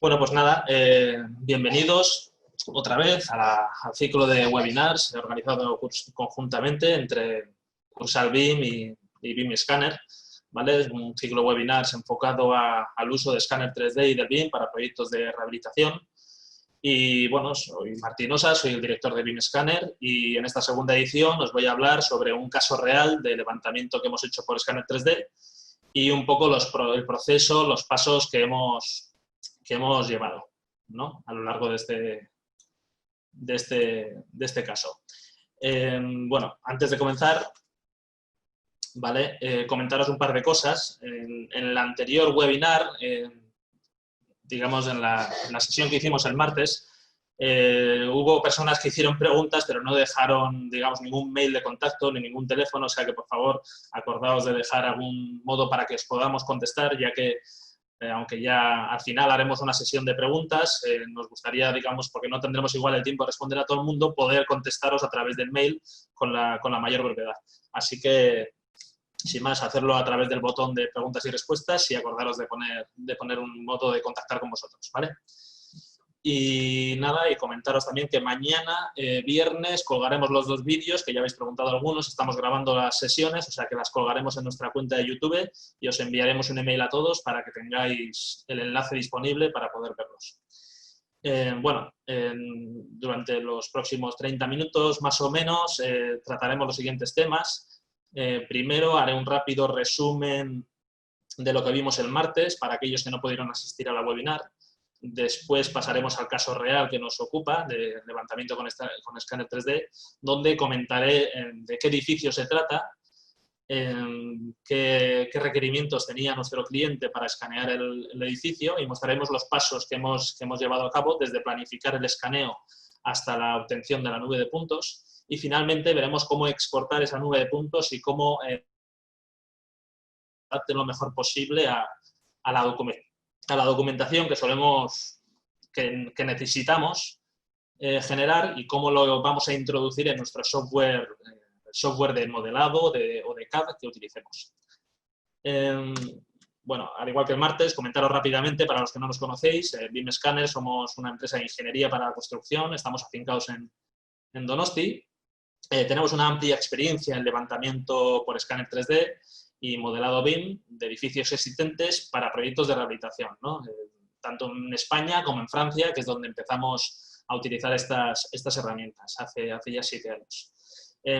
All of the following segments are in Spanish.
Bueno, pues nada, bienvenidos otra vez al ciclo de webinars organizado conjuntamente entre Cursal BIM y BIM Scanner, ¿vale? Es un ciclo de webinars enfocado al uso de escáner 3D y del BIM para proyectos de rehabilitación. Y bueno, soy Martín Osa, soy el director de BIM Scanner y en esta segunda edición os voy a hablar sobre un caso real de levantamiento que hemos hecho por escáner 3D y un poco el proceso, los pasos que hemos llevado, ¿no?, a lo largo de este caso. Bueno, antes de comenzar, ¿vale? Comentaros un par de cosas. En el anterior webinar, digamos en la sesión que hicimos el martes, hubo personas que hicieron preguntas, pero no dejaron, digamos, ningún mail de contacto ni ningún teléfono, o sea que, por favor, acordaos de dejar algún modo para que os podamos contestar, ya que aunque ya al final haremos una sesión de preguntas, nos gustaría, digamos, porque no tendremos igual el tiempo de responder a todo el mundo, poder contestaros a través del mail con la mayor brevedad. Así que, sin más, hacerlo a través del botón de preguntas y respuestas y acordaros de poner un modo de contactar con vosotros, ¿vale? Y nada, y comentaros también que mañana, viernes, colgaremos los dos vídeos, que ya habéis preguntado algunos, estamos grabando las sesiones, o sea que las colgaremos en nuestra cuenta de YouTube y os enviaremos un email a todos para que tengáis el enlace disponible para poder verlos. Bueno, durante los próximos 30 minutos, más o menos, trataremos los siguientes temas. Primero, haré un rápido resumen de lo que vimos el martes para aquellos que no pudieron asistir a la webinar. Después pasaremos al caso real que nos ocupa, de levantamiento con escáner 3D, donde comentaré de qué edificio se trata, qué requerimientos tenía nuestro cliente para escanear el edificio y mostraremos los pasos que hemos llevado a cabo desde planificar el escaneo hasta la obtención de la nube de puntos y finalmente veremos cómo exportar esa nube de puntos y cómo adaptar lo mejor posible a la documentación que necesitamos generar y cómo lo vamos a introducir en nuestro software de modelado o de CAD que utilicemos. Bueno, al igual que el martes, comentaros rápidamente, para los que no nos conocéis, BIM Scanner somos una empresa de ingeniería para la construcción, estamos afincados en Donosti, tenemos una amplia experiencia en levantamiento por escáner 3D y modelado BIM de edificios existentes para proyectos de rehabilitación, ¿no? Tanto en España como en Francia, que es donde empezamos a utilizar estas herramientas hace ya 7 años.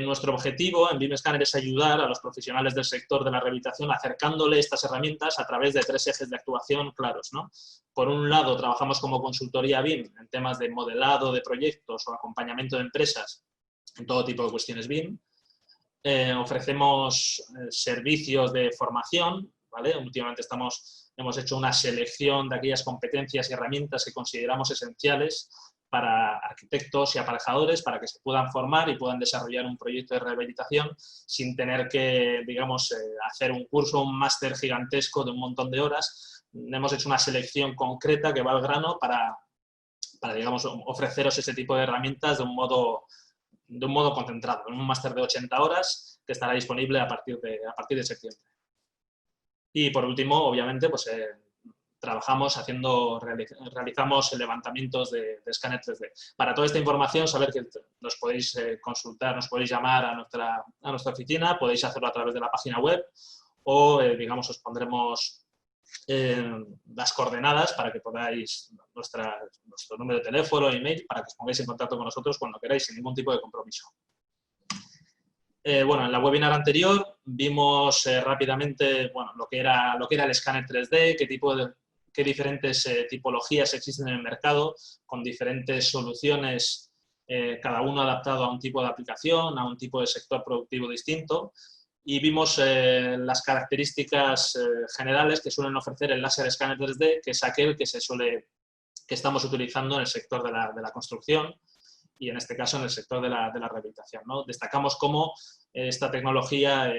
Nuestro objetivo en BIM Scanner es ayudar a los profesionales del sector de la rehabilitación acercándole estas herramientas a través de 3 ejes de actuación claros, ¿no? Por un lado, trabajamos como consultoría BIM en temas de modelado de proyectos o acompañamiento de empresas en todo tipo de cuestiones BIM. Ofrecemos servicios de formación, ¿vale? Últimamente hemos hecho una selección de aquellas competencias y herramientas que consideramos esenciales para arquitectos y aparejadores para que se puedan formar y puedan desarrollar un proyecto de rehabilitación sin tener que, digamos, hacer un curso, un máster gigantesco de un montón de horas. Hemos hecho una selección concreta que va al grano para digamos, ofreceros ese tipo de herramientas de un modo concentrado, en un máster de 80 horas que estará disponible a partir de septiembre. Y por último, obviamente, pues realizamos levantamientos de escáner 3D. Para toda esta información, saber que nos podéis consultar, nos podéis llamar a nuestra oficina, podéis hacerlo a través de la página web o, digamos, os pondremos las coordenadas para que podáis, nuestro número de teléfono, email, para que os pongáis en contacto con nosotros cuando queráis, sin ningún tipo de compromiso. Bueno, en la webinar anterior vimos rápidamente, bueno, lo que era el escáner 3D, qué diferentes tipologías existen en el mercado, con diferentes soluciones, cada uno adaptado a un tipo de aplicación, a un tipo de sector productivo distinto. Y vimos las características generales que suelen ofrecer el láser escáner 3D, que es aquel que estamos utilizando en el sector de la construcción y en este caso en el sector de la rehabilitación, ¿no? Destacamos cómo esta tecnología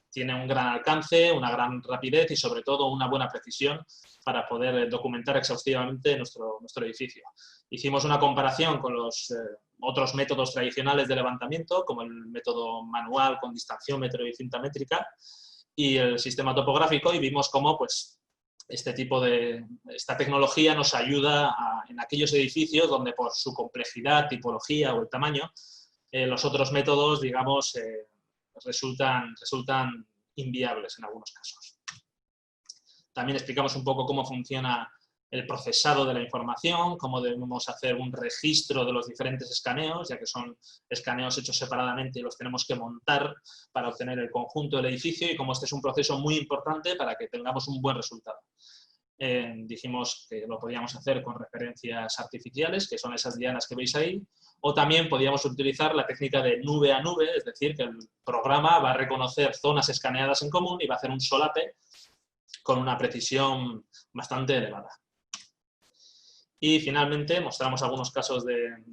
tiene un gran alcance, una gran rapidez y sobre todo una buena precisión para poder documentar exhaustivamente nuestro edificio. Hicimos una comparación con los otros métodos tradicionales de levantamiento, como el método manual con distanciómetro y cinta métrica, y el sistema topográfico, y vimos cómo pues, esta tecnología nos ayuda en aquellos edificios donde por su complejidad, tipología o el tamaño, los otros métodos, digamos, resultan inviables en algunos casos. También explicamos un poco cómo funciona el procesado de la información, cómo debemos hacer un registro de los diferentes escaneos, ya que son escaneos hechos separadamente y los tenemos que montar para obtener el conjunto del edificio, y cómo este es un proceso muy importante para que tengamos un buen resultado. Dijimos que lo podíamos hacer con referencias artificiales, que son esas dianas que veis ahí, o también podíamos utilizar la técnica de nube a nube, es decir, que el programa va a reconocer zonas escaneadas en común y va a hacer un solape con una precisión bastante elevada. Y finalmente mostramos algunos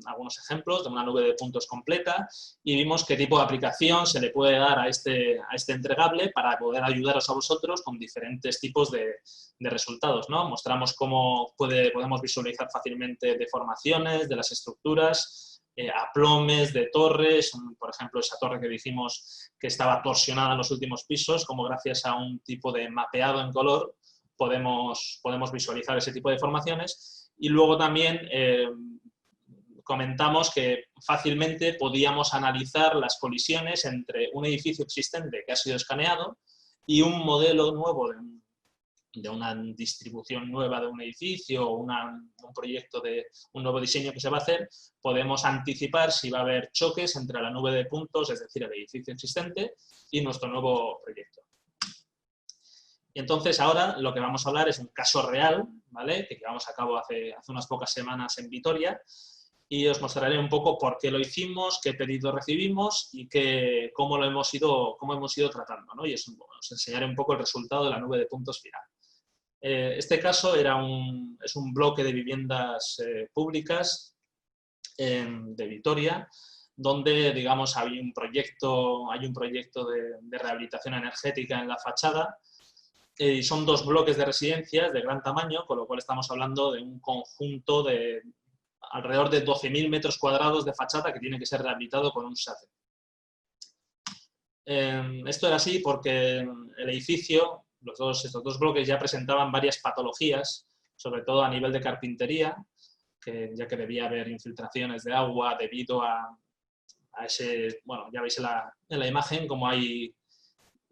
algunos ejemplos de una nube de puntos completa, y vimos qué tipo de aplicación se le puede dar a este entregable para poder ayudaros a vosotros con diferentes tipos de resultados, ¿no? Mostramos cómo podemos visualizar fácilmente deformaciones de las estructuras, aplomes de torres, por ejemplo, esa torre que dijimos que estaba torsionada en los últimos pisos, como gracias a un tipo de mapeado en color podemos visualizar ese tipo de deformaciones. Y luego también comentamos que fácilmente podíamos analizar las colisiones entre un edificio existente que ha sido escaneado y un modelo nuevo de una distribución nueva de un edificio o un proyecto de un nuevo diseño que se va a hacer. Podemos anticipar si va a haber choques entre la nube de puntos, es decir, el edificio existente, y nuestro nuevo proyecto. Y entonces ahora lo que vamos a hablar es un caso real, ¿vale?, que llevamos a cabo hace unas pocas semanas en Vitoria, y os mostraré un poco por qué lo hicimos, qué pedido recibimos y cómo hemos ido tratando, ¿no? Y os enseñaré un poco el resultado de la nube de puntos final. Este caso es un bloque de viviendas públicas de Vitoria, donde, digamos, hay un proyecto de rehabilitación energética en la fachada. Y son dos bloques de residencias de gran tamaño, con lo cual estamos hablando de un conjunto de alrededor de 12.000 metros cuadrados de fachada que tiene que ser rehabilitado con un SATE. Esto era así porque el edificio, estos dos bloques ya presentaban varias patologías, sobre todo a nivel de carpintería, ya que debía haber infiltraciones de agua debido a ese, bueno, ya veis en la imagen como hay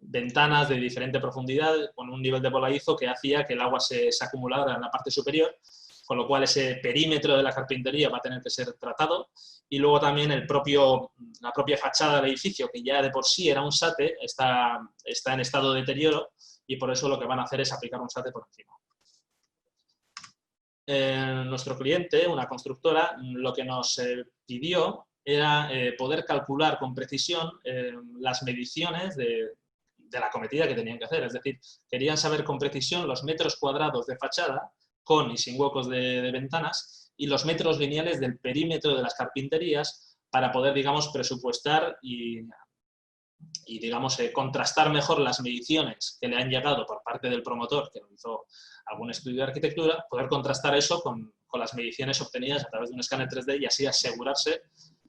ventanas de diferente profundidad con un nivel de voladizo que hacía que el agua se acumulara en la parte superior, con lo cual ese perímetro de la carpintería va a tener que ser tratado. Y luego también la propia fachada del edificio, que ya de por sí era un SATE, está en estado de deterioro, y por eso lo que van a hacer es aplicar un SATE por encima. Nuestro cliente, una constructora, lo que nos pidió era poder calcular con precisión las mediciones de la acometida que tenían que hacer. Es decir, querían saber con precisión los metros cuadrados de fachada, con y sin huecos de ventanas, y los metros lineales del perímetro de las carpinterías para poder, digamos, presupuestar y digamos, contrastar mejor las mediciones que le han llegado por parte del promotor, que hizo algún estudio de arquitectura, poder contrastar eso con las mediciones obtenidas a través de un escáner 3D y así asegurarse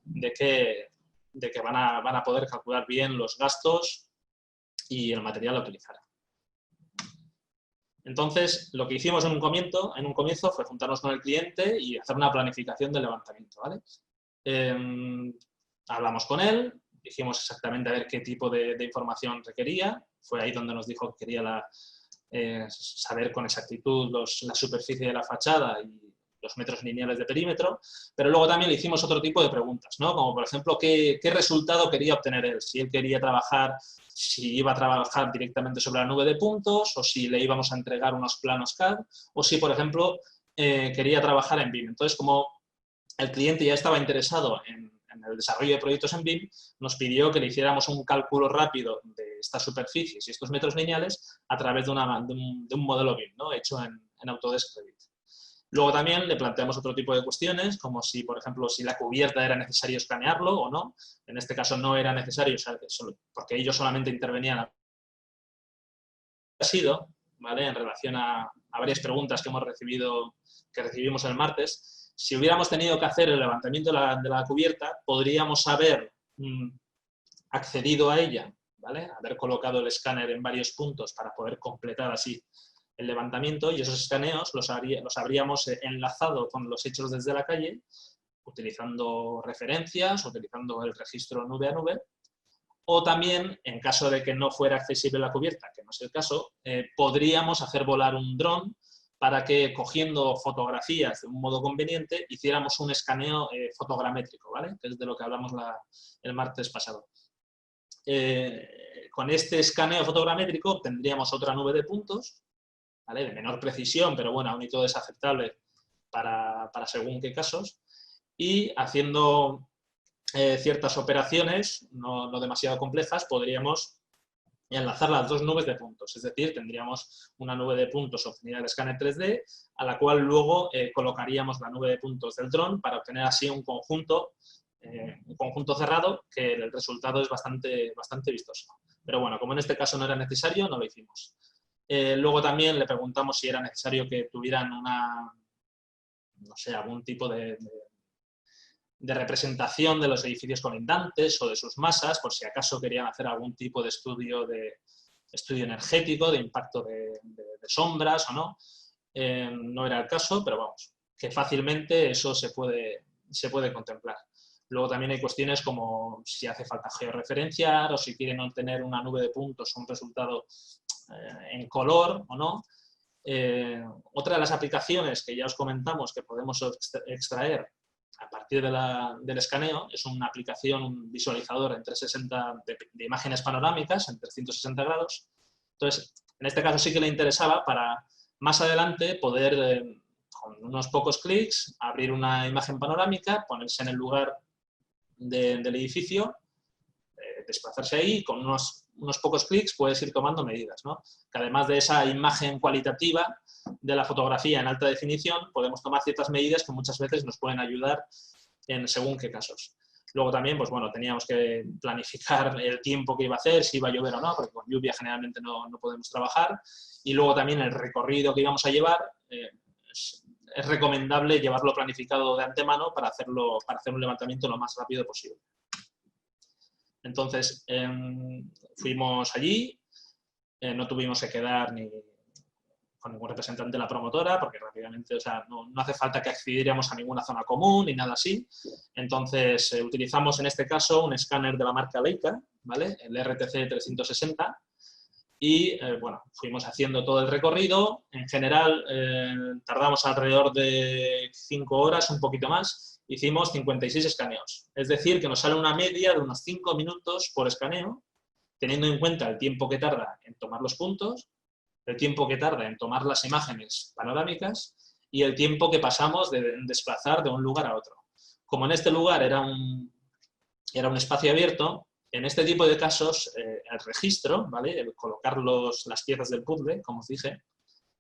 de que van a poder calcular bien los gastos y el material a utilizar. Entonces, lo que hicimos en un comienzo fue juntarnos con el cliente y hacer una planificación del levantamiento, ¿vale? Hablamos con él, dijimos exactamente a ver qué tipo de información requería. Fue ahí donde nos dijo que quería saber con exactitud la superficie de la fachada y los metros lineales de perímetro, pero luego también le hicimos otro tipo de preguntas, ¿no? Como por ejemplo, ¿qué resultado quería obtener él? Si él quería si iba a trabajar directamente sobre la nube de puntos, o si le íbamos a entregar unos planos CAD, o si, por ejemplo, quería trabajar en BIM. Entonces, como el cliente ya estaba interesado en el desarrollo de proyectos en BIM, nos pidió que le hiciéramos un cálculo rápido de estas superficies y estos metros lineales a través de un modelo BIM, ¿no?, hecho en Autodesk Revit. Luego también le planteamos otro tipo de cuestiones, como si, por ejemplo, si la cubierta era necesario escanearlo o no. En este caso no era necesario, porque ellos solamente intervenían ¿vale?, en relación a varias preguntas que recibimos el martes. Si hubiéramos tenido que hacer el levantamiento de la cubierta, podríamos haber accedido a ella ¿vale? Haber colocado el escáner en varios puntos para poder completar así el levantamiento, y esos escaneos los habríamos enlazado con los hechos desde la calle, utilizando referencias, utilizando el registro nube a nube, o también, en caso de que no fuera accesible la cubierta, que no es el caso, podríamos hacer volar un dron para que, cogiendo fotografías de un modo conveniente, hiciéramos un escaneo fotogramétrico, ¿vale? Que es de lo que hablamos el martes pasado. Con este escaneo fotogramétrico obtendríamos otra nube de puntos, ¿vale? De menor precisión, pero bueno, aún y todo es aceptable para según qué casos, y haciendo ciertas operaciones, no demasiado complejas, podríamos enlazar las dos nubes de puntos. Es decir, tendríamos una nube de puntos obtenida del escáner 3D, a la cual luego colocaríamos la nube de puntos del dron para obtener así un conjunto cerrado, que el resultado es bastante vistoso. Pero bueno, como en este caso no era necesario, no lo hicimos. Luego también le preguntamos si era necesario que tuvieran no sé, algún tipo de representación de los edificios colindantes o de sus masas, por si acaso querían hacer algún tipo de estudio energético, de impacto de sombras o no. No era el caso, pero vamos, que fácilmente eso se puede contemplar. Luego también hay cuestiones como si hace falta georreferenciar o si quieren obtener una nube de puntos o un resultado en color o no. Otra de las aplicaciones que ya os comentamos que podemos extraer a partir del escaneo es una aplicación, un visualizador en 360 de imágenes panorámicas en 360 grados. Entonces, en este caso sí que le interesaba para más adelante poder, con unos pocos clics, abrir una imagen panorámica, ponerse en el lugar del edificio, desplazarse ahí y con unos pocos clics puedes ir tomando medidas, ¿no? Que además de esa imagen cualitativa de la fotografía en alta definición, podemos tomar ciertas medidas que muchas veces nos pueden ayudar en según qué casos. Luego también, pues bueno, teníamos que planificar el tiempo que iba a hacer, si iba a llover o no, porque con lluvia generalmente no podemos trabajar. Y luego también el recorrido que íbamos a llevar, es recomendable llevarlo planificado de antemano para hacer un levantamiento lo más rápido posible. Entonces, fuimos allí, no tuvimos que quedar ni con ningún representante de la promotora, porque rápidamente, o sea, no hace falta que accediéramos a ninguna zona común ni nada así. Entonces, utilizamos en este caso un escáner de la marca Leica, ¿vale? El RTC 360, y bueno, fuimos haciendo todo el recorrido. En general, tardamos alrededor de 5 horas, un poquito más. Hicimos 56 escaneos. Es decir, que nos sale una media de unos 5 minutos por escaneo, teniendo en cuenta el tiempo que tarda en tomar los puntos, el tiempo que tarda en tomar las imágenes panorámicas y el tiempo que pasamos de desplazar de un lugar a otro. Como en este lugar era un espacio abierto, en este tipo de casos el registro, ¿vale? El colocar las piezas del puzzle, como os dije,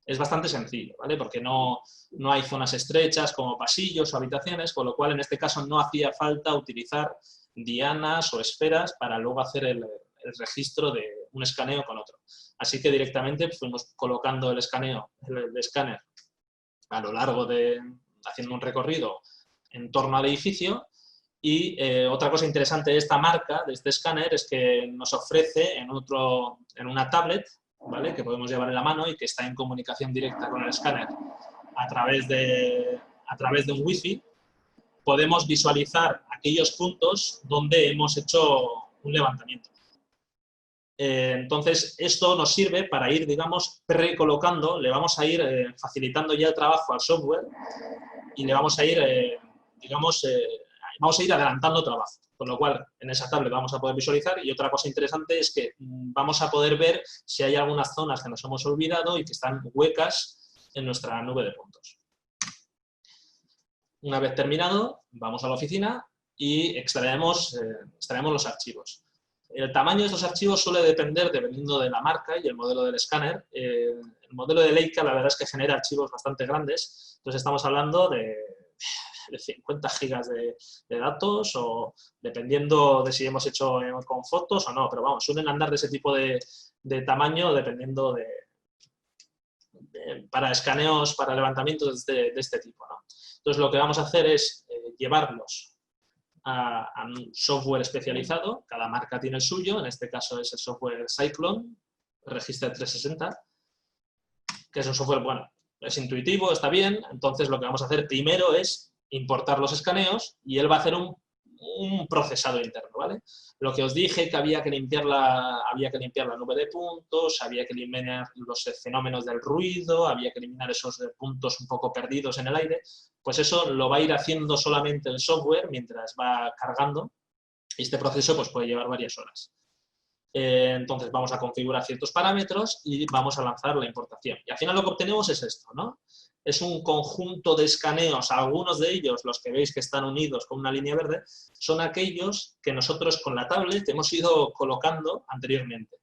es bastante sencillo, ¿vale? Porque no hay zonas estrechas como pasillos o habitaciones, con lo cual en este caso no hacía falta utilizar dianas o esferas para luego hacer el registro de un escaneo con otro. Así que directamente fuimos colocando el escáner a lo largo haciendo un recorrido en torno al edificio. Y otra cosa interesante de esta marca, de este escáner, es que nos ofrece en una tablet, ¿vale? Que podemos llevar en la mano y que está en comunicación directa con el escáner a través de un wifi, podemos visualizar aquellos puntos donde hemos hecho un levantamiento. Entonces, esto nos sirve para ir, digamos, precolocando, le vamos a ir facilitando ya el trabajo al software y le vamos a ir, vamos a ir adelantando trabajo. Con lo cual, en esa tablet vamos a poder visualizar. Y otra cosa interesante es que vamos a poder ver si hay algunas zonas que nos hemos olvidado y que están huecas en nuestra nube de puntos. Una vez terminado, vamos a la oficina y extraemos los archivos. El tamaño de estos archivos suele depender dependiendo de la marca y el modelo del escáner. El modelo de Leica, la verdad es que genera archivos bastante grandes. Entonces estamos hablando de 50 gigas de datos, o dependiendo de si hemos hecho con fotos o no. Pero vamos, suelen andar de ese tipo de tamaño dependiendo para escaneos, para levantamientos de este tipo, ¿no? Entonces lo que vamos a hacer es llevarlos a un software especializado, cada marca tiene el suyo, en este caso es el software Cyclone, Register 360, que es un software, bueno, es intuitivo, está bien, entonces lo que vamos a hacer primero es importar los escaneos y él va a hacer un procesado interno, ¿vale? Lo que os dije, que había que limpiar la nube de puntos, había que eliminar los fenómenos del ruido, había que eliminar esos puntos un poco perdidos en el aire, pues eso lo va a ir haciendo solamente el software mientras va cargando y este proceso pues, puede llevar varias horas. Entonces vamos a configurar ciertos parámetros y vamos a lanzar la importación. Y al final lo que obtenemos es esto, ¿no? Es un conjunto de escaneos, algunos de ellos, los que veis que están unidos con una línea verde, son aquellos que nosotros con la tablet hemos ido colocando anteriormente.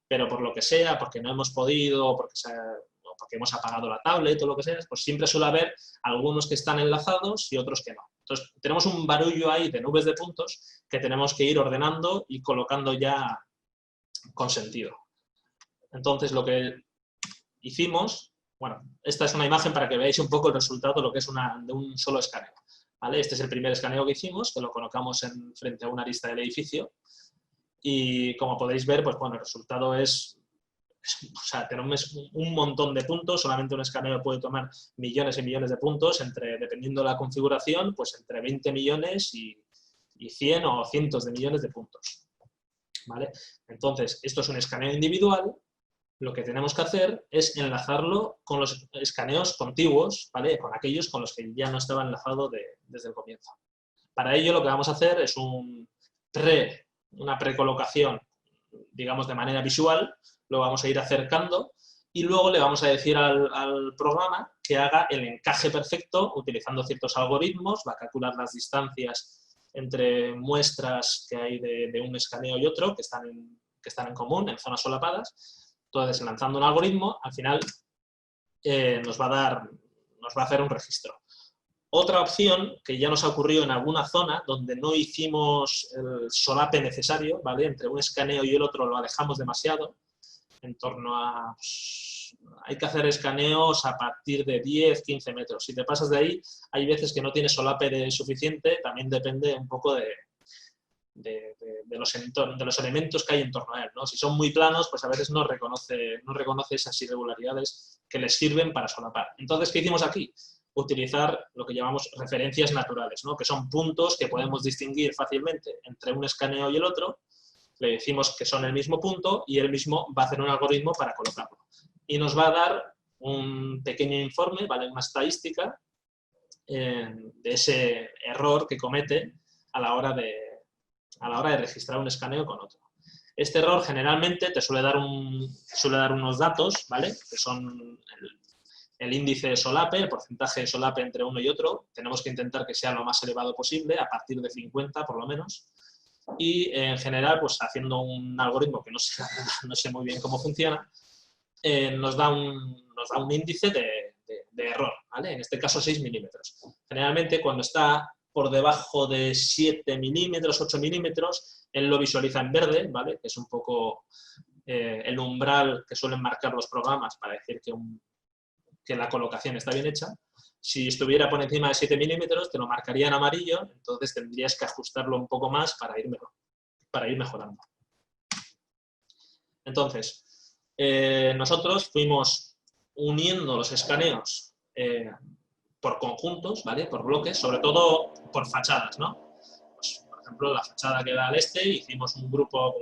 Pero por lo que sea, porque no hemos podido, porque hemos apagado la tablet o lo que sea, pues siempre suele haber algunos que están enlazados y otros que no. Entonces tenemos un barullo ahí de nubes de puntos que tenemos que ir ordenando y colocando ya con sentido. Entonces lo que hicimos, bueno, esta es una imagen para que veáis un poco el resultado de lo que es de un solo escaneo, ¿vale? Este es el primer escaneo que hicimos, que lo colocamos frente a una arista del edificio y como podéis ver, pues bueno, el resultado es, o sea, tenemos un montón de puntos, solamente un escaneo puede tomar millones y millones de puntos, dependiendo de la configuración, pues entre 20 millones y 100 o cientos de millones de puntos. ¿Vale? Entonces, esto es un escaneo individual, lo que tenemos que hacer es enlazarlo con los escaneos contiguos, ¿vale? Con aquellos con los que ya no estaba enlazado desde el comienzo. Para ello lo que vamos a hacer es una precolocación, digamos de manera visual, lo vamos a ir acercando y luego le vamos a decir al programa que haga el encaje perfecto utilizando ciertos algoritmos, va a calcular las distancias entre muestras que hay de un escaneo y otro, que están en común, en zonas solapadas. Entonces, lanzando un algoritmo, al final nos va a hacer un registro. Otra opción, que ya nos ha ocurrido en alguna zona, donde no hicimos el solape necesario, ¿vale? Entre un escaneo y el otro lo alejamos demasiado, en torno a... hay que hacer escaneos a partir de 10, 15 metros. Si te pasas de ahí, hay veces que no tienes solape suficiente, también depende un poco de los elementos que hay en torno a él, ¿no? Si son muy planos, pues a veces no reconoce esas irregularidades que les sirven para solapar. Entonces, ¿qué hicimos aquí? Utilizar lo que llamamos referencias naturales, ¿no? Que son puntos que podemos distinguir fácilmente entre un escaneo y el otro. Le decimos que son el mismo punto y él mismo va a hacer un algoritmo para colocarlo. Y nos va a dar un pequeño informe, ¿vale? Una estadística de ese error que comete a la hora de registrar un escaneo con otro. Este error generalmente te suele dar unos datos, ¿vale? Que son el índice de solape, el porcentaje de solape entre uno y otro. Tenemos que intentar que sea lo más elevado posible, a partir de 50 por lo menos. Y en general, pues haciendo un algoritmo que no sé muy bien cómo funciona, nos da un índice de error, ¿vale? En este caso 6 milímetros. Generalmente cuando está por debajo de 7 milímetros, 8 milímetros, él lo visualiza en verde, ¿vale? Que es un poco el umbral que suelen marcar los programas para decir que la colocación está bien hecha. Si estuviera por encima de 7 milímetros, te lo marcaría en amarillo, entonces tendrías que ajustarlo un poco más para ir mejorando. Entonces, nosotros fuimos uniendo los escaneos por conjuntos, ¿vale? Por bloques, sobre todo por fachadas, ¿no? Pues, por ejemplo, la fachada que da al este, hicimos un grupo,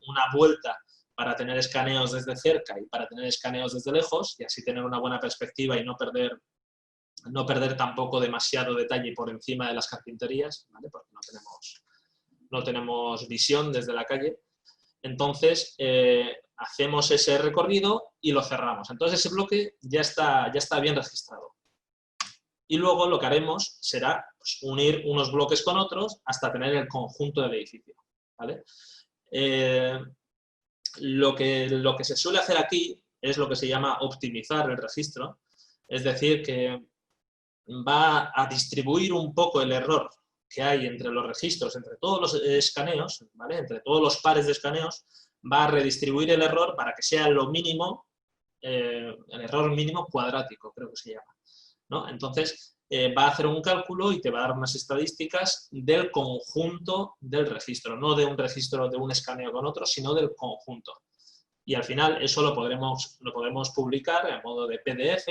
una vuelta para tener escaneos desde cerca y para tener escaneos desde lejos y así tener una buena perspectiva y no perder tampoco demasiado detalle por encima de las carpinterías, ¿vale? Porque no tenemos visión desde la calle. Entonces, hacemos ese recorrido y lo cerramos. Entonces, ese bloque ya está bien registrado. Y luego lo que haremos será pues, unir unos bloques con otros hasta tener el conjunto del edificio, ¿vale? Lo que se suele hacer aquí es lo que se llama optimizar el registro, es decir, que va a distribuir un poco el error que hay entre los registros, entre todos los escaneos, ¿vale? Entre todos los pares de escaneos, va a redistribuir el error para que sea lo mínimo, el error mínimo cuadrático, creo que se llama, ¿no? Entonces, va a hacer un cálculo y te va a dar unas estadísticas del conjunto del registro, no de un registro de un escaneo con otro, sino del conjunto. Y al final eso lo podemos publicar en modo de PDF,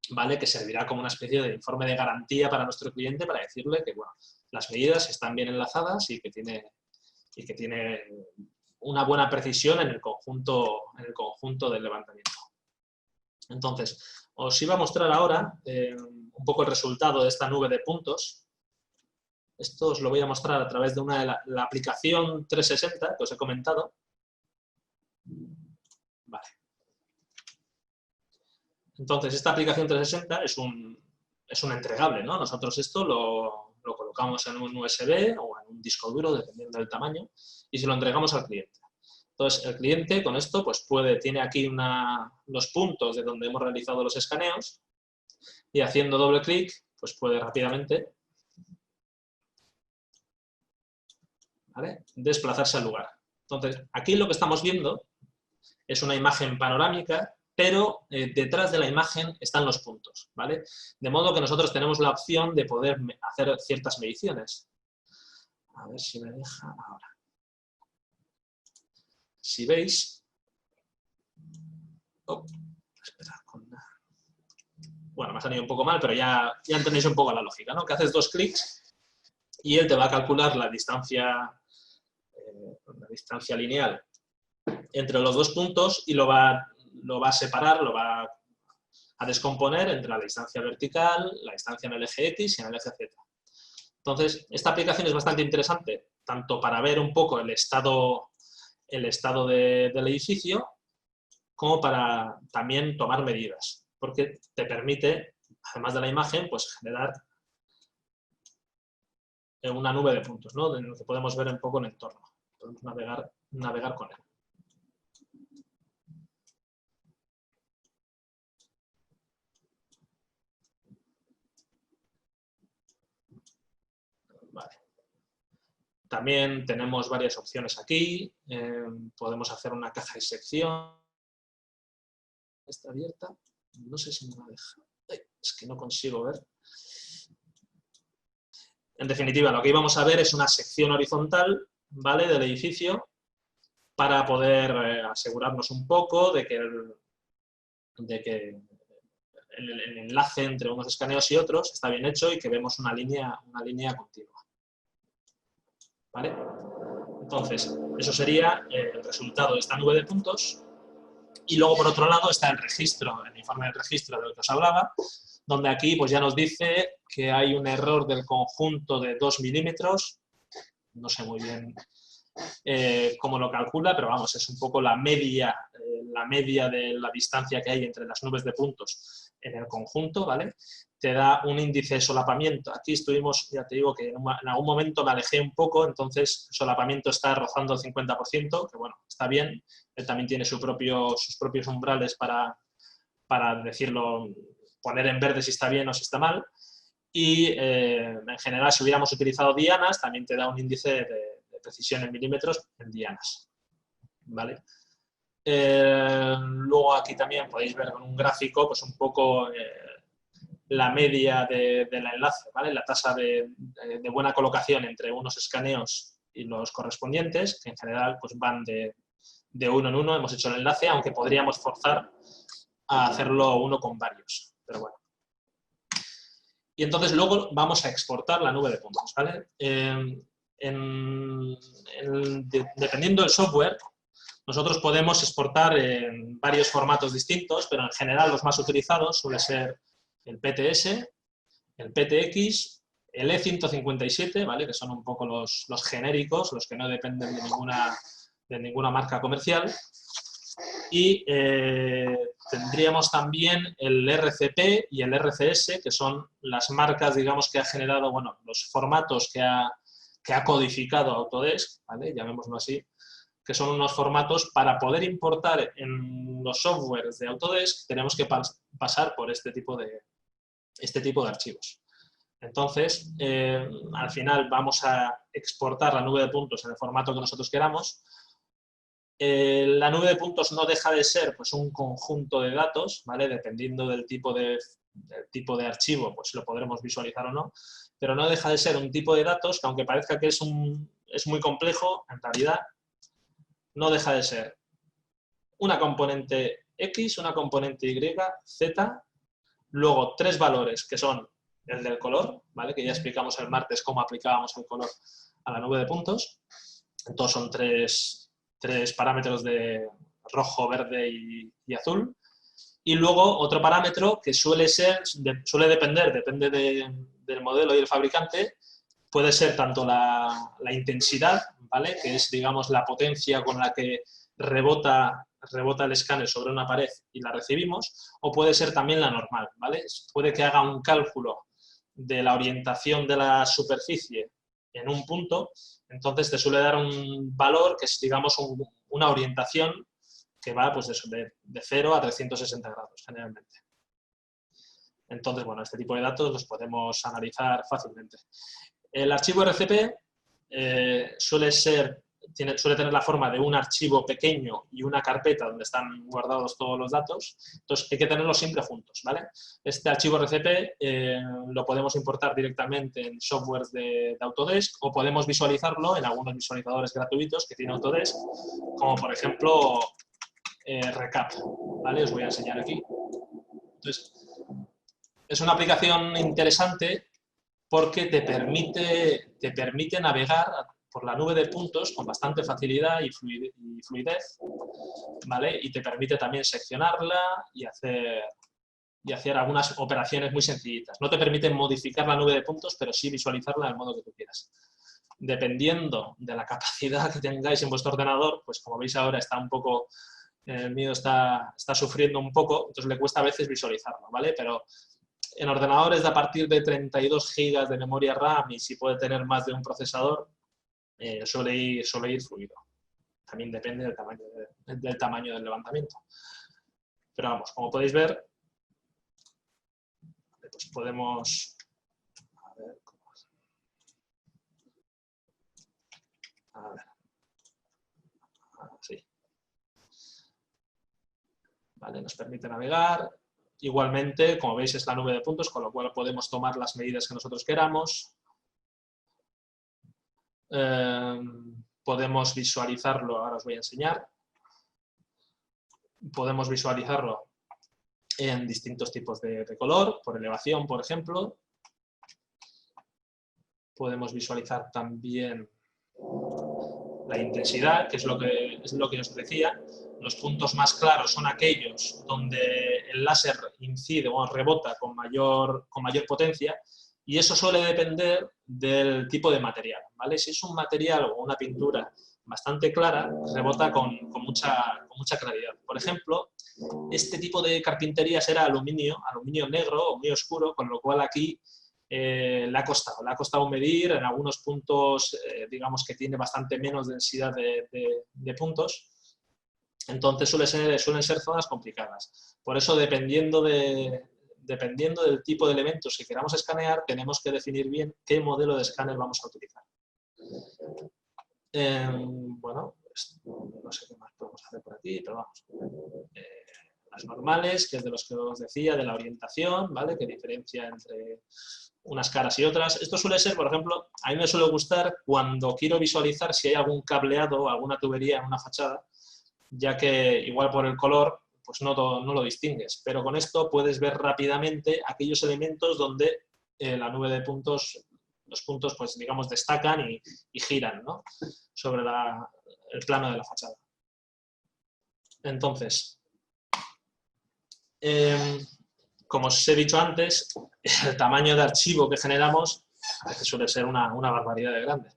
¿vale? Que servirá como una especie de informe de garantía para nuestro cliente para decirle que, bueno, las medidas están bien enlazadas y que tiene una buena precisión en el conjunto del levantamiento. Entonces, os iba a mostrar ahora un poco el resultado de esta nube de puntos. Esto os lo voy a mostrar a través de la aplicación 360 que os he comentado. Vale. Entonces, esta aplicación 360 es un entregable, ¿no? Nosotros esto lo colocamos en un USB o en un disco duro, dependiendo del tamaño, y se lo entregamos al cliente. Entonces, el cliente con esto pues tiene aquí los puntos de donde hemos realizado los escaneos y haciendo doble clic pues puede rápidamente, ¿vale?, desplazarse al lugar. Entonces, aquí lo que estamos viendo es una imagen panorámica, pero detrás de la imagen están los puntos, ¿vale? De modo que nosotros tenemos la opción de poder hacer ciertas mediciones. A ver si me deja ahora. Si veis... Oh, espera, bueno, me ha salido un poco mal, pero ya entendéis un poco la lógica, ¿no? Que haces dos clics y él te va a calcular la distancia lineal entre los dos puntos y lo va a separar, lo va a descomponer entre la distancia vertical, la distancia en el eje X y en el eje Z. Entonces, esta aplicación es bastante interesante, tanto para ver un poco el estado del edificio, como para también tomar medidas, porque te permite, además de la imagen, pues generar una nube de puntos, ¿no?, de lo que podemos ver un poco en el entorno. Podemos navegar con él. Vale. También tenemos varias opciones aquí. Podemos hacer una caja de sección. Está abierta. No sé si me la deja. Es que no consigo ver. En definitiva, lo que íbamos a ver es una sección horizontal, ¿vale?, del edificio para poder asegurarnos un poco de que el enlace entre unos escaneos y otros está bien hecho y que vemos una línea continua. ¿Vale? Entonces, eso sería el resultado de esta nube de puntos. Y luego, por otro lado, está el registro, el informe del registro del que os hablaba, donde aquí pues, ya nos dice que hay un error del conjunto de 2 milímetros. No sé muy bien cómo lo calcula, pero vamos, es un poco la media de la distancia que hay entre las nubes de puntos en el conjunto, ¿vale? Te da un índice de solapamiento. Aquí estuvimos, ya te digo que en algún momento me alejé un poco, entonces el solapamiento está rozando el 50%, que bueno, está bien. Él también tiene sus propios umbrales para decirlo, poner en verde si está bien o si está mal. Y en general, si hubiéramos utilizado dianas, también te da un índice de precisión en milímetros en dianas, ¿vale? Luego aquí también podéis ver con un gráfico pues un poco la media del enlace, ¿vale? La tasa de buena colocación entre unos escaneos y los correspondientes, que en general pues van de uno en uno, hemos hecho el enlace, aunque podríamos forzar a hacerlo uno con varios, pero bueno. Y entonces luego vamos a exportar la nube de puntos, ¿vale? Dependiendo del software, nosotros podemos exportar en varios formatos distintos, pero en general los más utilizados suele ser el PTS, el PTX, el E157, ¿vale?, que son un poco los genéricos, los que no dependen de ninguna marca comercial. Y tendríamos también el RCP y el RCS, que son las marcas, digamos, que ha generado, bueno, los formatos que ha codificado Autodesk, ¿vale?, llamémoslo así, que son unos formatos para poder importar en los softwares de Autodesk, tenemos que pasar por este tipo de archivos. Entonces, al final vamos a exportar la nube de puntos en el formato que nosotros queramos. La nube de puntos no deja de ser pues, un conjunto de datos, ¿vale?, dependiendo del tipo de el tipo de archivo, pues lo podremos visualizar o no, pero no deja de ser un tipo de datos que, aunque parezca que es muy complejo, en realidad no deja de ser una componente X, una componente Y, Z, luego 3 valores que son el del color, ¿vale? Que ya explicamos el martes cómo aplicábamos el color a la nube de puntos. Entonces son tres parámetros de rojo, verde y azul. Y luego otro parámetro que depende del modelo y el fabricante, puede ser tanto la intensidad, ¿vale? Que es, digamos, la potencia con la que rebota el escáner sobre una pared y la recibimos, o puede ser también la normal, ¿vale? Puede que haga un cálculo de la orientación de la superficie en un punto, entonces te suele dar un valor que es, digamos, una orientación que va pues de 0 a 360 grados, generalmente. Entonces, bueno, este tipo de datos los podemos analizar fácilmente. El archivo RCP suele tener la forma de un archivo pequeño y una carpeta donde están guardados todos los datos. Entonces, hay que tenerlos siempre juntos, ¿vale? Este archivo RCP lo podemos importar directamente en softwares de Autodesk, o podemos visualizarlo en algunos visualizadores gratuitos que tiene Autodesk, como por ejemplo Recap, ¿vale? Os voy a enseñar aquí. Entonces, es una aplicación interesante porque te permite navegar por la nube de puntos con bastante facilidad y fluidez, ¿vale? Y te permite también seccionarla y hacer algunas operaciones muy sencillitas. No te permite modificar la nube de puntos, pero sí visualizarla del modo que tú quieras. Dependiendo de la capacidad que tengáis en vuestro ordenador, pues como veis ahora está un poco, el mío está sufriendo un poco, entonces le cuesta a veces visualizarlo, ¿vale? Pero en ordenadores de a partir de 32 GB de memoria RAM, y si puede tener más de un procesador, suele ir fluido. También depende del tamaño del levantamiento. Pero vamos, como podéis ver, pues podemos... A ver. Sí. Vale, nos permite navegar. Igualmente, como veis, es la nube de puntos, con lo cual podemos tomar las medidas que nosotros queramos. Podemos visualizarlo, ahora os voy a enseñar. Podemos visualizarlo en distintos tipos de color, por elevación, por ejemplo. Podemos visualizar también la intensidad, que es lo que os decía. Los puntos más claros son aquellos donde el láser incide o rebota con mayor potencia, y eso suele depender del tipo de material, ¿vale? Si es un material o una pintura bastante clara, rebota con mucha claridad. Por ejemplo, este tipo de carpintería será aluminio negro o muy oscuro, con lo cual aquí le ha costado medir en algunos puntos, digamos que tiene bastante menos densidad de puntos. Entonces suelen ser zonas complicadas. Por eso, dependiendo del tipo de elementos que queramos escanear, tenemos que definir bien qué modelo de escáner vamos a utilizar. Bueno, no sé qué más podemos hacer por aquí, pero vamos. Las normales, que es de los que os decía, de la orientación, ¿vale? Que diferencia entre unas caras y otras. Esto suele ser, por ejemplo, a mí me suele gustar cuando quiero visualizar si hay algún cableado o alguna tubería en una fachada, ya que igual por el color pues no lo distingues, pero con esto puedes ver rápidamente aquellos elementos donde la nube de puntos, los puntos pues digamos destacan y giran, ¿no? Sobre el plano de la fachada. Entonces, como os he dicho antes, el tamaño de archivo que generamos a veces suele ser una barbaridad de grande.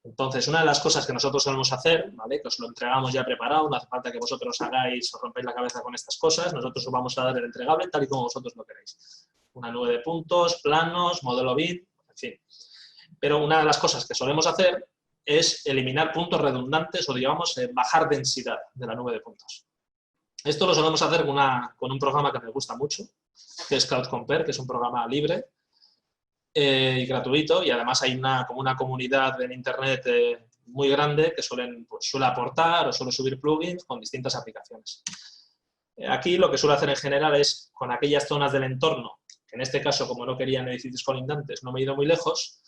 Entonces, una de las cosas que nosotros solemos hacer, ¿vale? Que os lo entregamos ya preparado, no hace falta que vosotros hagáis o rompéis la cabeza con estas cosas, nosotros os vamos a dar el entregable tal y como vosotros lo queréis. Una nube de puntos, planos, modelo BIM, en fin. Pero una de las cosas que solemos hacer es eliminar puntos redundantes o, digamos, bajar densidad de la nube de puntos. Esto lo solemos hacer con un programa que me gusta mucho, que es Cloud Compare, que es un programa libre y gratuito, y además hay como una comunidad en Internet muy grande que suele aportar o suele subir plugins con distintas aplicaciones. Aquí lo que suelo hacer en general es, con aquellas zonas del entorno que en este caso, como no querían edificios colindantes, no me he ido muy lejos,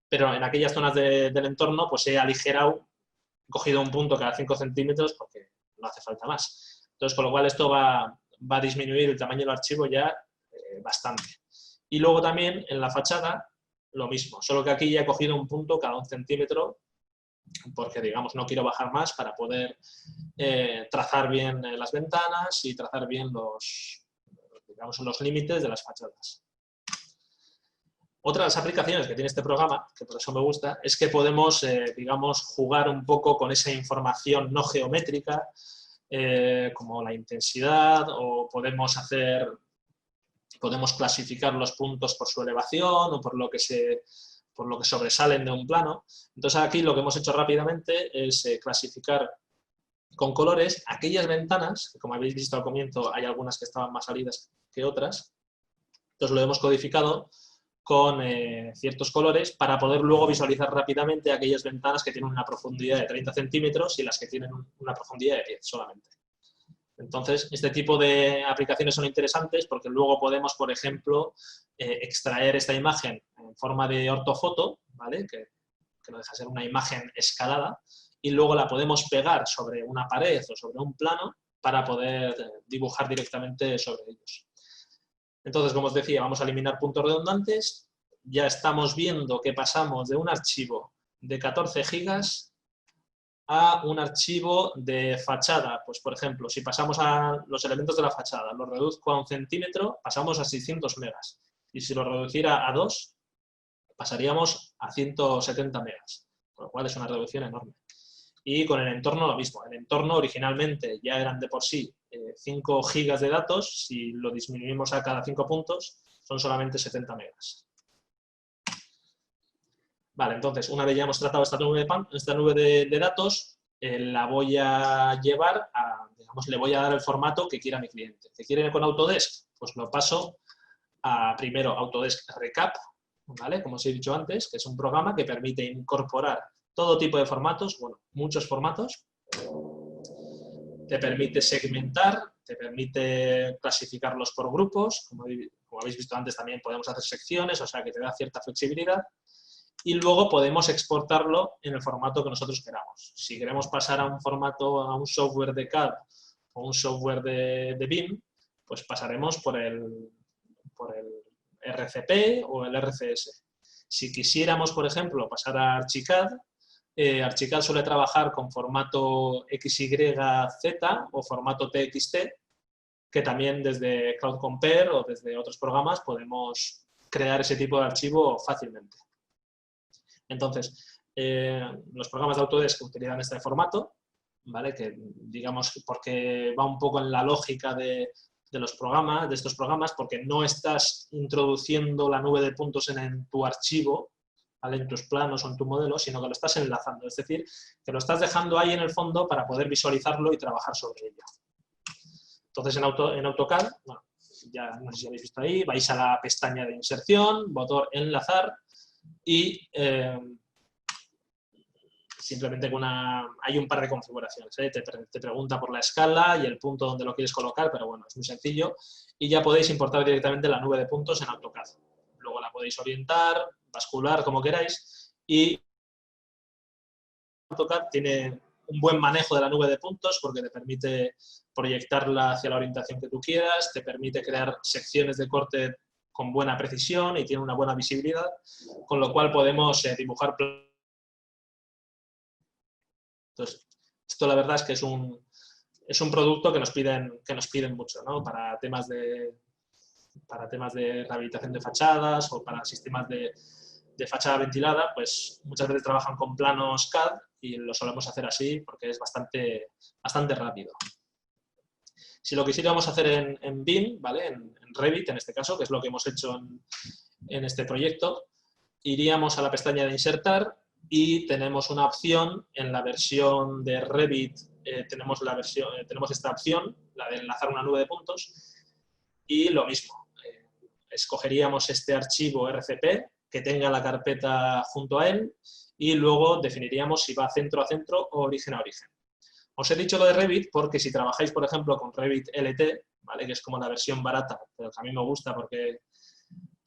pero en aquellas zonas del entorno pues he aligerado, he cogido un punto cada 5 centímetros porque no hace falta más. Entonces, con lo cual esto va a disminuir el tamaño del archivo ya bastante. Y luego también en la fachada lo mismo, solo que aquí ya he cogido un punto cada 1 centímetro porque, digamos, no quiero bajar más para poder trazar bien las ventanas y trazar bien los límites de las fachadas. Otras aplicaciones que tiene este programa, que por eso me gusta, es que podemos, digamos, jugar un poco con esa información no geométrica, como la intensidad, o podemos clasificar los puntos por su elevación o por lo que sobresalen de un plano. Entonces aquí lo que hemos hecho rápidamente es clasificar con colores aquellas ventanas, que como habéis visto al comienzo hay algunas que estaban más salidas que otras, entonces lo hemos codificado con ciertos colores para poder luego visualizar rápidamente aquellas ventanas que tienen una profundidad de 30 centímetros y las que tienen una profundidad de 10 solamente. Entonces, este tipo de aplicaciones son interesantes porque luego podemos, por ejemplo, extraer esta imagen en forma de ortofoto, ¿vale? Que no deja de ser una imagen escalada, y luego la podemos pegar sobre una pared o sobre un plano para poder dibujar directamente sobre ellos. Entonces, como os decía, vamos a eliminar puntos redundantes. Ya estamos viendo que pasamos de un archivo de 14 gigas a un archivo de fachada. Pues, por ejemplo, si pasamos a los elementos de la fachada, los reduzco a 1 centímetro, pasamos a 600 megas. Y si lo reduciera a 2, pasaríamos a 170 megas, con lo cual es una reducción enorme. Y con el entorno lo mismo. El entorno originalmente ya eran de por sí 5 gigas de datos, si lo disminuimos a cada 5 puntos, son solamente 70 megas. Vale, entonces, una vez ya hemos tratado esta nube de datos, la voy a llevar a, digamos, le voy a dar el formato que quiera mi cliente. ¿Que quiere con Autodesk? Pues lo paso a, primero, Autodesk Recap, ¿vale? Como os he dicho antes, que es un programa que permite incorporar todo tipo de formatos, bueno, muchos formatos. Te permite segmentar, te permite clasificarlos por grupos, como habéis visto antes también podemos hacer secciones, o sea que te da cierta flexibilidad. Y luego podemos exportarlo en el formato que nosotros queramos. Si queremos pasar a un formato, a un software de CAD o un software de BIM, pues pasaremos por el RCP o el RCS. Si quisiéramos, por ejemplo, pasar a Archicad, Archicad suele trabajar con formato XYZ o formato TXT, que también desde Cloud Compare o desde otros programas podemos crear ese tipo de archivo fácilmente. Entonces, los programas de Autodesk utilizan este formato, ¿vale? Que digamos porque va un poco en la lógica de estos programas, porque no estás introduciendo la nube de puntos en tu archivo, ¿vale? En tus planos o en tu modelo, sino que lo estás enlazando, es decir, que lo estás dejando ahí en el fondo para poder visualizarlo y trabajar sobre ello. Entonces, en AutoCAD, bueno, ya no sé si habéis visto ahí, vais a la pestaña de inserción, botón enlazar, y simplemente hay un par de configuraciones. Te pregunta por la escala y el punto donde lo quieres colocar, pero bueno, es muy sencillo. Y ya podéis importar directamente la nube de puntos en AutoCAD. Luego la podéis orientar, bascular, como queráis. Y AutoCAD tiene un buen manejo de la nube de puntos porque te permite proyectarla hacia la orientación que tú quieras, te permite crear secciones de corte con buena precisión y tiene una buena visibilidad, con lo cual podemos dibujar. Entonces, esto la verdad es que es un producto que nos piden mucho, ¿no? Para temas de rehabilitación de fachadas o para sistemas de fachada ventilada, pues muchas veces trabajan con planos CAD y lo solemos hacer así porque es bastante rápido. Si lo quisiéramos hacer en BIM, ¿vale? En Revit, en este caso, que es lo que hemos hecho en este proyecto, iríamos a la pestaña de insertar y tenemos una opción en la versión de Revit, tenemos esta opción, la de enlazar una nube de puntos, y lo mismo, escogeríamos este archivo RCP que tenga la carpeta junto a él y luego definiríamos si va centro a centro o origen a origen. Os he dicho lo de Revit porque si trabajáis, por ejemplo, con Revit LT, ¿vale? Que es como la versión barata, pero que a mí me gusta porque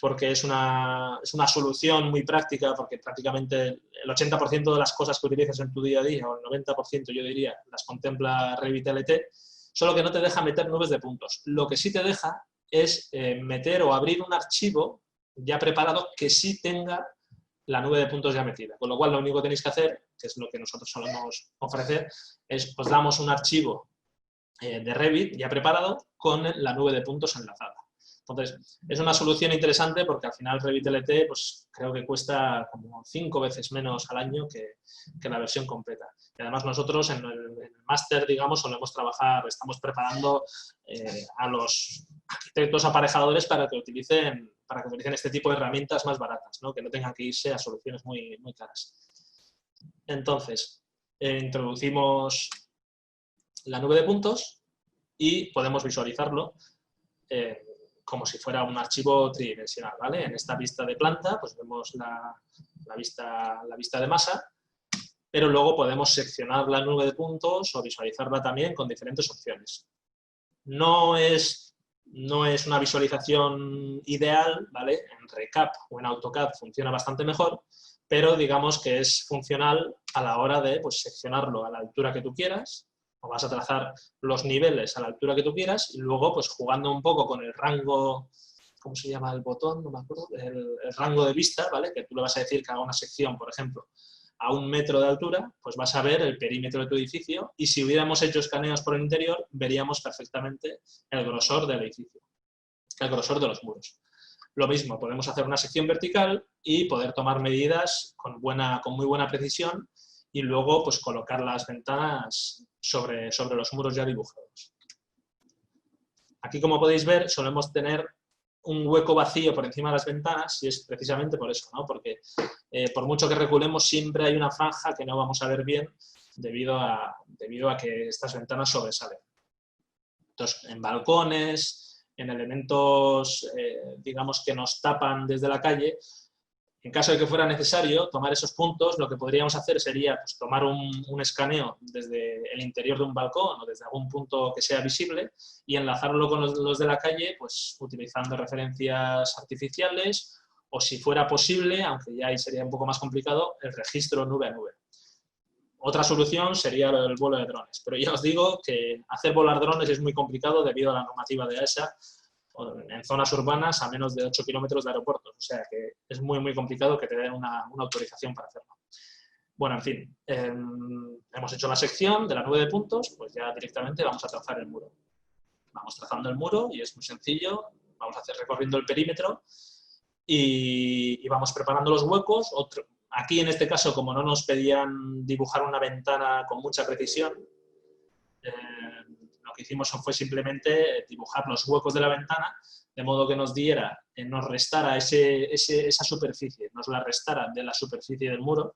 porque es una solución muy práctica, porque prácticamente el 80% de las cosas que utilizas en tu día a día, o el 90% yo diría, las contempla Revit LT, solo que no te deja meter nubes de puntos. Lo que sí te deja es meter o abrir un archivo ya preparado que sí tenga la nube de puntos ya metida. Con lo cual, lo único que tenéis que hacer, que es lo que nosotros solemos ofrecer, es os damos un archivo de Revit ya preparado con la nube de puntos enlazada. Entonces, es una solución interesante porque al final Revit LT pues, creo que cuesta como 5 veces menos al año que la versión completa. Y además nosotros en el máster, digamos, solemos trabajar, estamos preparando a los arquitectos aparejadores para que utilicen este tipo de herramientas más baratas, ¿no? Que no tengan que irse a soluciones muy, muy caras. Entonces, introducimos la nube de puntos y podemos visualizarlo como si fuera un archivo tridimensional, ¿vale? En esta vista de planta, pues vemos la vista de masa, pero luego podemos seccionar la nube de puntos o visualizarla también con diferentes opciones. No es una visualización ideal, ¿vale? En ReCap o en AutoCAD funciona bastante mejor, pero digamos que es funcional a la hora de pues, seccionarlo a la altura que tú quieras, o vas a trazar los niveles a la altura que tú quieras y luego pues jugando un poco con el rango, ¿cómo se llama el botón? No me acuerdo, el rango de vista, ¿vale? Que tú le vas a decir que haga una sección, por ejemplo, a 1 metro de altura, pues vas a ver el perímetro de tu edificio y si hubiéramos hecho escaneos por el interior, veríamos perfectamente el grosor del edificio, el grosor de los muros. Lo mismo, podemos hacer una sección vertical y poder tomar medidas con muy buena precisión y luego pues, colocar las ventanas sobre los muros ya dibujados. Aquí, como podéis ver, solemos tener un hueco vacío por encima de las ventanas y es precisamente por eso, ¿no? Porque por mucho que reculemos siempre hay una franja que no vamos a ver bien debido a que estas ventanas sobresalen. Entonces, en balcones, en elementos, digamos, que nos tapan desde la calle, en caso de que fuera necesario tomar esos puntos, lo que podríamos hacer sería pues, tomar un escaneo desde el interior de un balcón o desde algún punto que sea visible y enlazarlo con los de la calle, pues utilizando referencias artificiales o, si fuera posible, aunque ya ahí sería un poco más complicado, el registro nube a nube. Otra solución sería el vuelo de drones, pero ya os digo que hacer volar drones es muy complicado debido a la normativa de AESA en zonas urbanas a menos de 8 kilómetros de aeropuertos. O sea que es muy, muy complicado que te den una autorización para hacerlo. Bueno, en fin, hemos hecho la sección de la nube de puntos, pues ya directamente vamos a trazar el muro. Vamos trazando el muro y es muy sencillo. Vamos a hacer recorriendo el perímetro y vamos preparando los huecos. Aquí, en este caso, como no nos pedían dibujar una ventana con mucha precisión, lo que hicimos fue simplemente dibujar los huecos de la ventana de modo que nos restara esa superficie, nos la restara de la superficie del muro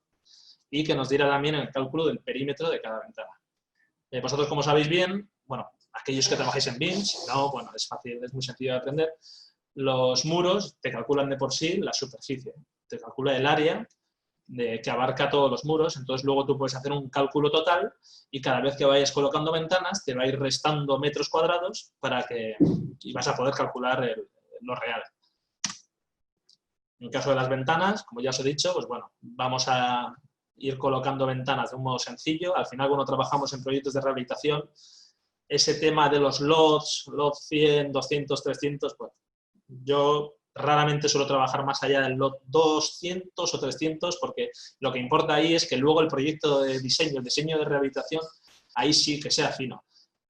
y que nos diera también el cálculo del perímetro de cada ventana. Vosotros, como sabéis bien, bueno, aquellos que trabajáis en BIM, si no, bueno, es fácil, es muy sencillo de aprender, los muros te calculan de por sí la superficie, te calcula el área que abarca todos los muros, entonces luego tú puedes hacer un cálculo total y cada vez que vayas colocando ventanas te va a ir restando metros cuadrados y vas a poder calcular lo real. En caso de las ventanas, como ya os he dicho, pues bueno, vamos a ir colocando ventanas de un modo sencillo. Al final, cuando trabajamos en proyectos de rehabilitación, ese tema de los lots 100, 200, 300, pues yo raramente suelo trabajar más allá del lot 200 o 300 porque lo que importa ahí es que luego el proyecto de diseño, el diseño de rehabilitación, ahí sí que sea fino.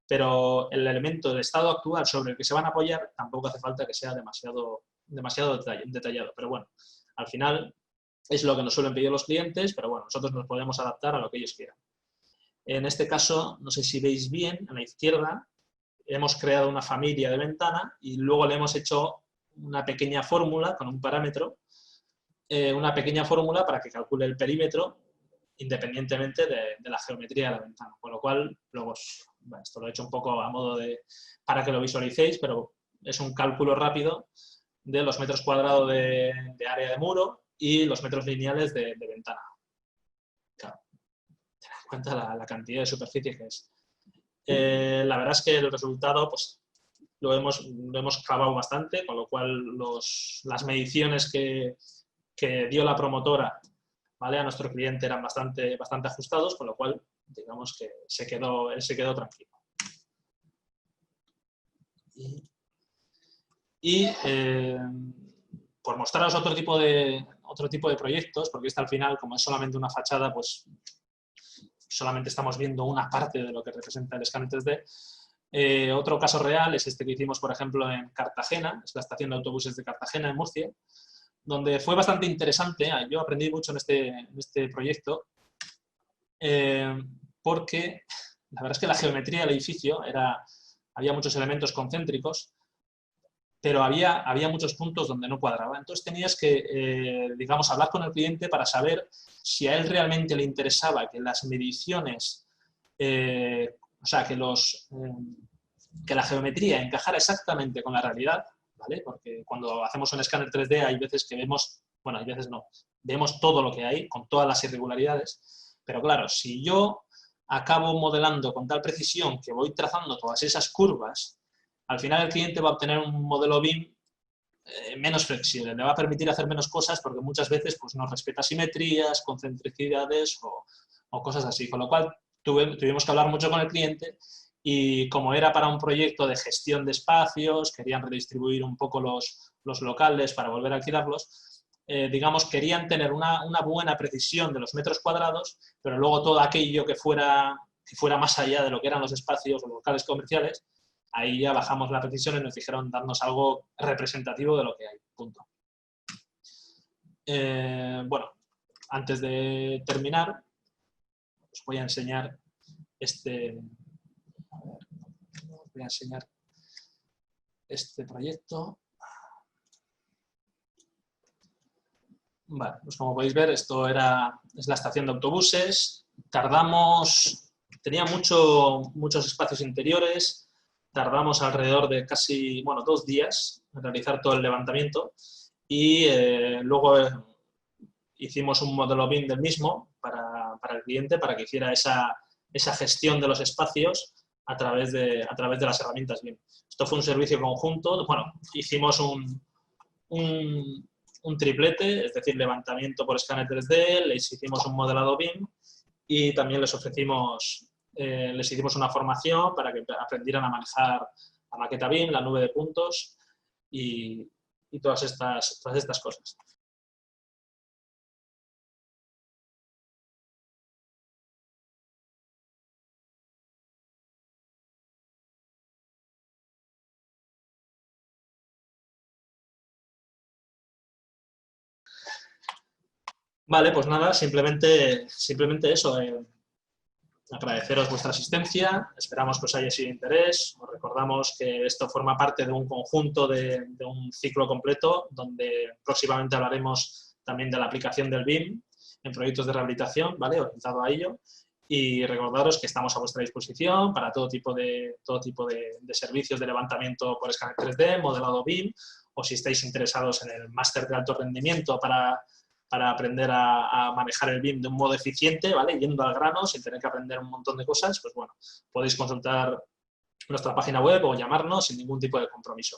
Pero el elemento del estado actual sobre el que se van a apoyar tampoco hace falta que sea demasiado detallado. Pero bueno, al final es lo que nos suelen pedir los clientes, pero bueno, nosotros nos podemos adaptar a lo que ellos quieran. En este caso, no sé si veis bien, a la izquierda hemos creado una familia de ventana y luego le hemos hecho una pequeña fórmula con un parámetro, una pequeña fórmula para que calcule el perímetro independientemente de la geometría de la ventana. Con lo cual, luego, bueno, esto lo he hecho un poco a modo para que lo visualicéis, pero es un cálculo rápido de los metros cuadrados de área de muro y los metros lineales de ventana. Claro, ten en cuenta la cantidad de superficie que es. La verdad es que el resultado, pues, lo hemos clavado bastante, con lo cual las mediciones que dio la promotora, ¿vale?, a nuestro cliente eran bastante ajustados, con lo cual, digamos que él se quedó tranquilo. Y por mostraros otro tipo de proyectos, porque al final, como es solamente una fachada, pues solamente estamos viendo una parte de lo que representa el escáner 3D. Otro caso real es este que hicimos, por ejemplo, en Cartagena, es la estación de autobuses de Cartagena, en Murcia, donde fue bastante interesante. Yo aprendí mucho en este proyecto, porque la verdad es que la geometría del edificio había muchos elementos concéntricos, pero había muchos puntos donde no cuadraba. Entonces tenías que, digamos, hablar con el cliente para saber si a él realmente le interesaba que las mediciones, o sea, que la geometría encajara exactamente con la realidad, ¿vale? Porque cuando hacemos un escáner 3D hay veces que vemos, bueno, hay veces no, vemos todo lo que hay, con todas las irregularidades, pero claro, si yo acabo modelando con tal precisión que voy trazando todas esas curvas, al final el cliente va a obtener un modelo BIM menos flexible, le va a permitir hacer menos cosas porque muchas veces pues, no respeta simetrías, concentricidades o cosas así. Con lo cual tuvimos que hablar mucho con el cliente y como era para un proyecto de gestión de espacios, querían redistribuir un poco los locales para volver a alquilarlos, digamos, querían tener una buena precisión de los metros cuadrados, pero luego todo aquello que fuera más allá de lo que eran los espacios o locales comerciales, ahí ya bajamos la precisión y nos dijeron darnos algo representativo de lo que hay. Punto. Bueno, antes de terminar, os voy a enseñar este proyecto. Vale, pues como podéis ver, esto es la estación de autobuses. Tenía muchos espacios interiores. Tardamos alrededor de casi, 2 días en realizar todo el levantamiento y luego hicimos un modelo BIM del mismo para el cliente para que hiciera esa gestión de los espacios a través de las herramientas BIM. Esto fue un servicio conjunto. Bueno, hicimos un triplete, es decir, levantamiento por escáner 3D, les hicimos un modelado BIM y también les hicimos una formación para que aprendieran a manejar la maqueta BIM, la nube de puntos y todas estas cosas. Vale, pues nada, simplemente eso. Agradeceros vuestra asistencia, esperamos que os haya sido de interés. Os recordamos que esto forma parte de un conjunto de un ciclo completo, donde próximamente hablaremos también de la aplicación del BIM en proyectos de rehabilitación, ¿vale?, orientado a ello. Y recordaros que estamos a vuestra disposición para todo tipo de servicios de levantamiento por escáner 3D, modelado BIM, o si estáis interesados en el máster de alto rendimiento para aprender a manejar el BIM de un modo eficiente, ¿vale?, yendo al grano, sin tener que aprender un montón de cosas, pues bueno, podéis consultar nuestra página web o llamarnos sin ningún tipo de compromiso.